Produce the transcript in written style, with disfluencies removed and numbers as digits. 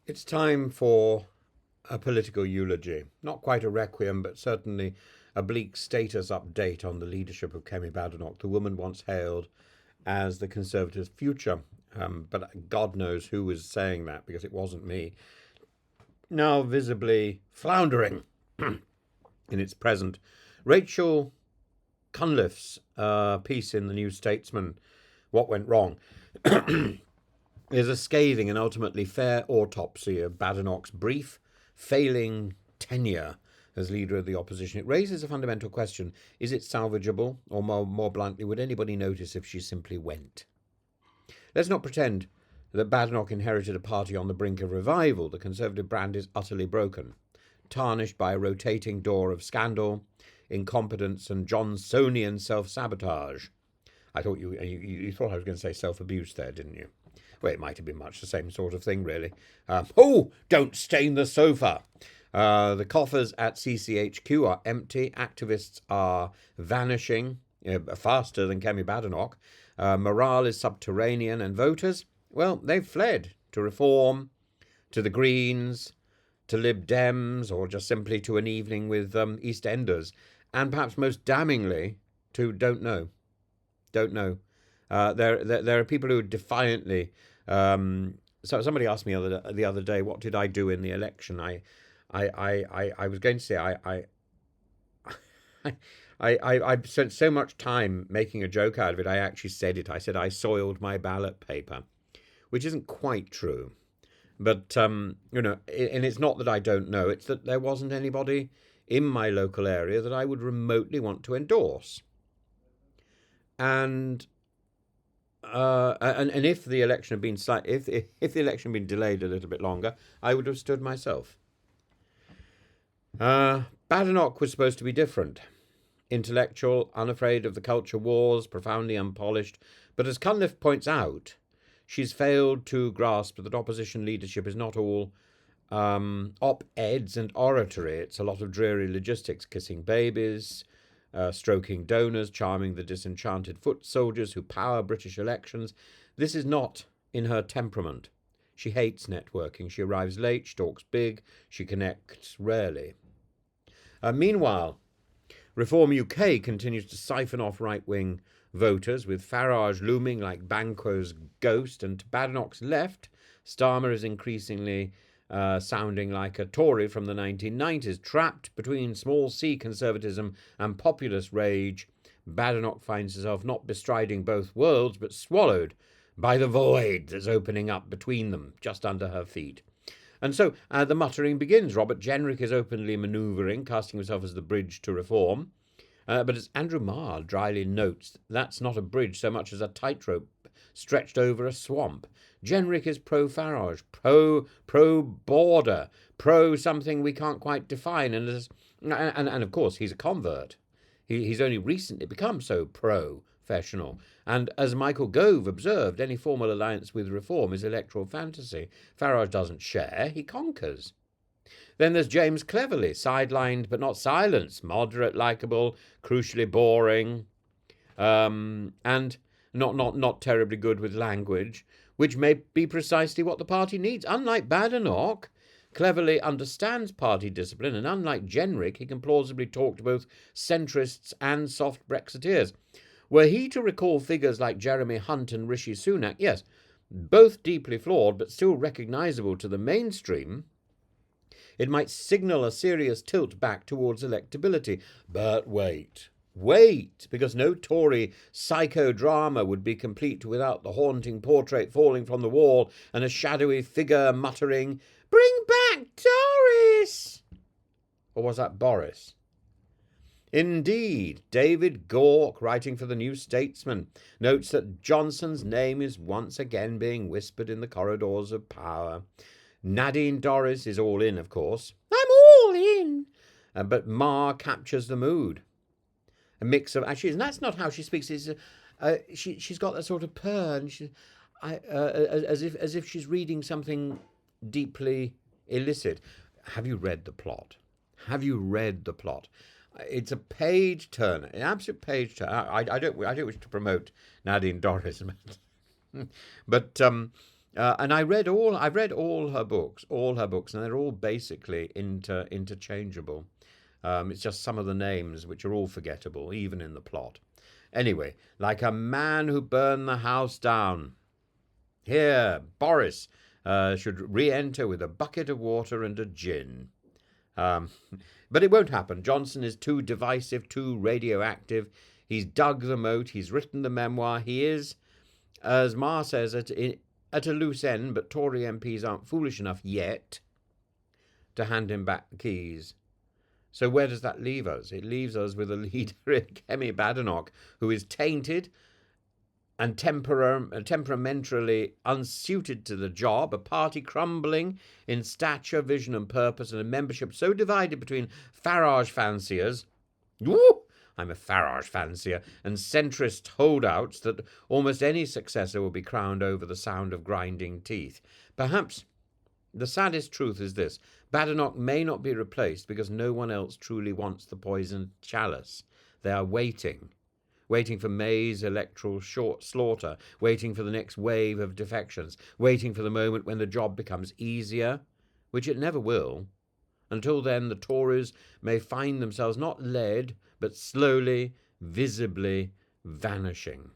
It's time for a political eulogy. Not quite a requiem, but certainly a bleak status update on the leadership of Kemi Badenoch, the woman once hailed as the Conservatives' future. But God knows who was saying that, because it wasn't me. Now visibly floundering in its present. Rachel Cunliffe's piece in the New Statesman, What Went Wrong, is a scathing and ultimately fair autopsy of Badenoch's brief, failing tenure as leader of the opposition. It raises a fundamental question. Is it salvageable? Or more bluntly, would anybody notice if she simply went? Let's not pretend that Badenoch inherited a party on the brink of revival. The Conservative brand is utterly broken, tarnished by a rotating door of scandal, incompetence, and Johnsonian self-sabotage. I thought you thought I was going to say self-abuse there, didn't you? Well, it might have been much the same sort of thing, really. Don't stain the sofa. The coffers at CCHQ are empty. Activists are vanishing faster than Kemi Badenoch. Morale is subterranean, and voters, well, they've fled to Reform, to the Greens, to Lib Dems, or just simply to an evening with EastEnders, and perhaps most damningly to Don't Know. Don't Know. There are people who defiantly. So somebody asked me the other day, what did I do in the election? I was going to say I spent so much time making a joke out of it. I actually said it. I said I soiled my ballot paper, which isn't quite true. But and it's not that I don't know. It's that there wasn't anybody in my local area that I would remotely want to endorse. And if the election had been if the election had been delayed a little bit longer, I would have stood myself. Badenoch was supposed to be different. Intellectual, unafraid of the culture wars, profoundly unpolished. But as Cunliffe points out, she's failed to grasp that opposition leadership is not all op-eds and oratory. It's a lot of dreary logistics, kissing babies, stroking donors, charming the disenchanted foot soldiers who power British elections. This is not in her temperament. She hates networking. She arrives late, she talks big, she connects rarely. Meanwhile, Reform UK continues to siphon off right-wing voters, with Farage looming like Banquo's ghost, and to Badenoch's left, Starmer is increasingly sounding like a Tory from the 1990s. Trapped between small c conservatism and populist rage, Badenoch finds herself not bestriding both worlds, but swallowed by the void that's opening up between them, just under her feet. And so the muttering begins. Robert Jenrick is openly manoeuvring, casting himself as the bridge to reform. But as Andrew Marr dryly notes, that's not a bridge so much as a tightrope stretched over a swamp. Jenrick is pro-Farage, pro-border, pro-something we can't quite define. And of course, he's a convert. He's only recently become so professional. And as Michael Gove observed, any formal alliance with Reform is electoral fantasy. Farage doesn't share, he conquers. Then there's James Cleverly, sidelined but not silenced, moderate, likeable, crucially boring, and not terribly good with language, which may be precisely what the party needs. Unlike Badenoch, Cleverly understands party discipline, and unlike Jenrick, he can plausibly talk to both centrists and soft Brexiteers. Were he to recall figures like Jeremy Hunt and Rishi Sunak, yes, both deeply flawed but still recognisable to the mainstream, it might signal a serious tilt back towards electability. But wait, because no Tory psychodrama would be complete without the haunting portrait falling from the wall and a shadowy figure muttering, "Bring back Doris!" Or was that Boris? Indeed, David Gawke, writing for the New Statesman, notes that Johnson's name is once again being whispered in the corridors of power. Nadine Dorries is all in, of course. I'm all in. But Marr captures the mood. A mix of, actually, and that's not how she speaks. She's got that sort of purr, and as if she's reading something deeply illicit. Have you read the plot? It's a page turner, an absolute page turner. I don't wish to promote Nadine Dorries, but And I've read all her books, and they're all basically interchangeable. It's just some of the names which are all forgettable, even in the plot. Anyway, like a man who burned the house down. Here, Boris should re-enter with a bucket of water and a gin. Um, but it won't happen. Johnson is too divisive, too radioactive. He's dug the moat. He's written the memoir. He is, as Ma says, at a loose end, but Tory MPs aren't foolish enough yet to hand him back the keys. So where does that leave us? It leaves us with a leader in Kemi Badenoch, who is tainted and temperamentally unsuited to the job, a party crumbling in stature, vision and purpose, and a membership so divided between Farage fanciers, woo, I'm a Farage fancier, and centrist holdouts that almost any successor will be crowned over the sound of grinding teeth. Perhaps the saddest truth is this: Badenoch may not be replaced because no one else truly wants the poisoned chalice. They are waiting for May's electoral slaughter, waiting for the next wave of defections, waiting for the moment when the job becomes easier, which it never will. Until then, the Tories may find themselves not led, but slowly, visibly vanishing.